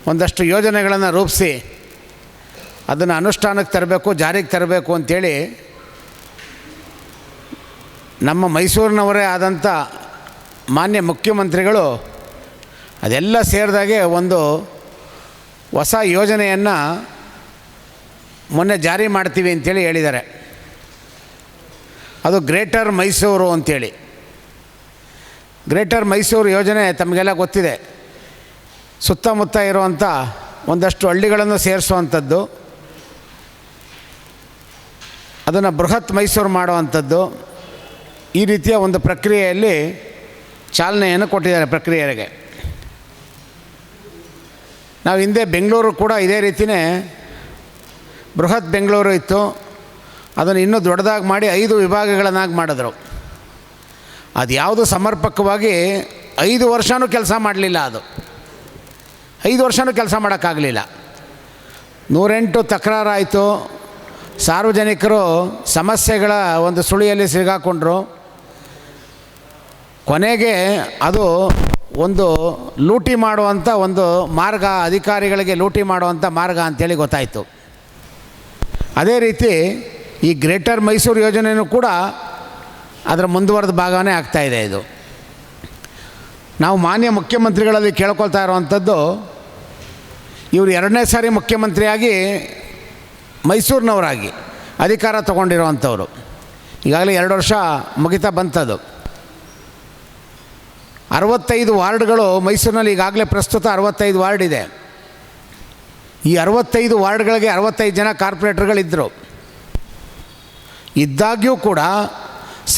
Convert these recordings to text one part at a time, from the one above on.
ಒಂದಷ್ಟು ಯೋಜನೆಗಳನ್ನು ರೂಪಿಸಿ ಅದನ್ನು ಅನುಷ್ಠಾನಕ್ಕೆ ತರಬೇಕು, ಜಾರಿಗೆ ತರಬೇಕು ಅಂಥೇಳಿ ನಮ್ಮ ಮೈಸೂರಿನವರೇ ಆದಂಥ ಮಾನ್ಯ ಮುಖ್ಯಮಂತ್ರಿಗಳು ಅದೆಲ್ಲ ಸೇರಿದಾಗೆ ಒಂದು ಹೊಸ ಯೋಜನೆಯನ್ನು ಮೊನ್ನೆ ಜಾರಿ ಮಾಡ್ತೀವಿ ಅಂಥೇಳಿ ಹೇಳಿದ್ದಾರೆ. ಅದು ಗ್ರೇಟರ್ ಮೈಸೂರು ಅಂಥೇಳಿ. ಗ್ರೇಟರ್ ಮೈಸೂರು ಯೋಜನೆ ತಮಗೆಲ್ಲ ಗೊತ್ತಿದೆ. ಸುತ್ತಮುತ್ತ ಇರುವಂಥ ಒಂದಷ್ಟು ಹಳ್ಳಿಗಳನ್ನು ಸೇರಿಸುವಂಥದ್ದು, ಅದನ್ನು ಬೃಹತ್ ಮೈಸೂರು ಮಾಡುವಂಥದ್ದು, ಈ ರೀತಿಯ ಒಂದು ಪ್ರಕ್ರಿಯೆಯಲ್ಲಿ ಚಾಲನೆಯನ್ನು ಕೊಟ್ಟಿದ್ದಾರೆ ಪ್ರಕ್ರಿಯೆಗೆ. ನಾವು ಹಿಂದೆ ಬೆಂಗಳೂರು ಕೂಡ ಇದೇ ರೀತಿಯೇ ಬೃಹತ್ ಬೆಂಗಳೂರು ಇತ್ತು. ಅದನ್ನು ಇನ್ನೂ ದೊಡ್ಡದಾಗಿ ಮಾಡಿ 5 ವಿಭಾಗಗಳನ್ನಾಗಿ ಮಾಡಿದ್ರು. ಅದು ಯಾವುದು ಸಮರ್ಪಕವಾಗಿ 5 ವರ್ಷವೂ ಕೆಲಸ ಮಾಡಲಿಲ್ಲ. ಅದು 5 ವರ್ಷವೂ ಕೆಲಸ ಮಾಡೋಕ್ಕಾಗಲಿಲ್ಲ. 108 ತಕರಾರಾಯಿತು. ಸಾರ್ವಜನಿಕರು ಸಮಸ್ಯೆಗಳ ಒಂದು ಸುಳಿಯಲ್ಲಿ ಸಿಗಾಕೊಂಡ್ರು. ಕೊನೆಗೆ ಅದು ಒಂದು ಲೂಟಿ ಮಾಡುವಂಥ ಒಂದು ಮಾರ್ಗ, ಅಧಿಕಾರಿಗಳಿಗೆ ಲೂಟಿ ಮಾಡುವಂಥ ಮಾರ್ಗ ಅಂಥೇಳಿ ಗೊತ್ತಾಯಿತು. ಅದೇ ರೀತಿ ಈ ಗ್ರೇಟರ್ ಮೈಸೂರು ಯೋಜನೆಯೂ ಕೂಡ ಅದರ ಮುಂದುವರೆದ ಭಾಗವೇ ಆಗ್ತಾಯಿದೆ. ಇದು ನಾವು ಮಾನ್ಯ ಮುಖ್ಯಮಂತ್ರಿಗಳಲ್ಲಿ ಕೇಳ್ಕೊಳ್ತಾ ಇರುವಂಥದ್ದು, ಇವರು 2ನೇ ಸಾರಿ ಮುಖ್ಯಮಂತ್ರಿಯಾಗಿ ಮೈಸೂರಿನವರಾಗಿ ಅಧಿಕಾರ ತಗೊಂಡಿರೋವಂಥವ್ರು. ಈಗಾಗಲೇ 2 ವರ್ಷ ಮುಗಿತಾ ಬಂತದ್ದು. 65 ವಾರ್ಡ್ಗಳು ಮೈಸೂರಿನಲ್ಲಿ ಈಗಾಗಲೇ ಪ್ರಸ್ತುತ 65 ವಾರ್ಡ್ ಇದೆ. ಈ 65 ವಾರ್ಡ್ಗಳಿಗೆ 65 ಜನ ಕಾರ್ಪೊರೇಟರ್ಗಳಿದ್ದರು. ಇದ್ದಾಗ್ಯೂ ಕೂಡ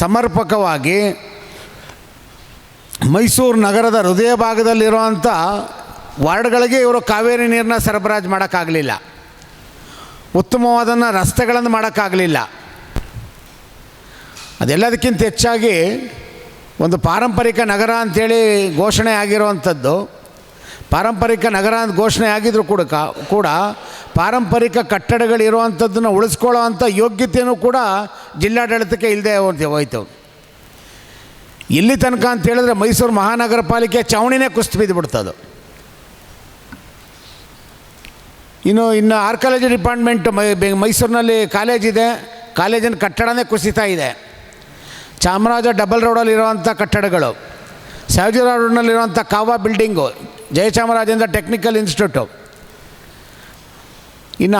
ಸಮರ್ಪಕವಾಗಿ ಮೈಸೂರು ನಗರದ ಹೃದಯ ಭಾಗದಲ್ಲಿರುವಂಥ ವಾರ್ಡ್ಗಳಿಗೆ ಇವರು ಕಾವೇರಿ ನೀರನ್ನ ಸರಬರಾಜು ಮಾಡೋಕ್ಕಾಗಲಿಲ್ಲ. ಉತ್ತಮವಾದನ್ನು ರಸ್ತೆಗಳನ್ನು ಮಾಡೋಕ್ಕಾಗಲಿಲ್ಲ. ಅದೆಲ್ಲದಕ್ಕಿಂತ ಹೆಚ್ಚಾಗಿ ಒಂದು ಪಾರಂಪರಿಕ ನಗರ ಅಂಥೇಳಿ ಘೋಷಣೆ ಆಗಿರುವಂಥದ್ದು, ಪಾರಂಪರಿಕ ನಗರ ಅಂತ ಘೋಷಣೆ ಆಗಿದ್ದರೂ ಕೂಡ ಪಾರಂಪರಿಕ ಕಟ್ಟಡಗಳಿರುವಂಥದ್ದನ್ನು ಉಳಿಸ್ಕೊಳ್ಳೋ ಅಂಥ ಯೋಗ್ಯತೆಯೂ ಕೂಡ ಜಿಲ್ಲಾಡಳಿತಕ್ಕೆ ಇಲ್ಲದೆ ಹೋಯಿತು. ಇಲ್ಲಿ ತನಕ ಅಂತ ಹೇಳಿದ್ರೆ ಮೈಸೂರು ಮಹಾನಗರ ಪಾಲಿಕೆ ಚಾವಣಿನೇ ಕುಸಿದು ಬಿದ್ದುಬಿಡ್ತದು. ಇನ್ನು ಆರ್ಕಾಲಜಿ ಡಿಪಾರ್ಟ್ಮೆಂಟ್ ಮೈಸೂರಿನಲ್ಲಿ ಕಾಲೇಜಿದೆ, ಕಾಲೇಜಿನ ಕಟ್ಟಡನೇ ಕುಸಿತಾ ಇದೆ. ಚಾಮರಾಜ ಡಬಲ್ ರೋಡಲ್ಲಿರುವಂಥ ಕಟ್ಟಡಗಳು, ಸಾವಜಿರಾವ್ ರೋಡ್ನಲ್ಲಿರುವಂಥ ಕಾವಾ ಬಿಲ್ಡಿಂಗು, ಜಯಚಾಮರಾಜೇಂದ್ರ ಟೆಕ್ನಿಕಲ್ ಇನ್ಸ್ಟಿಟ್ಯೂಟು, ಇನ್ನು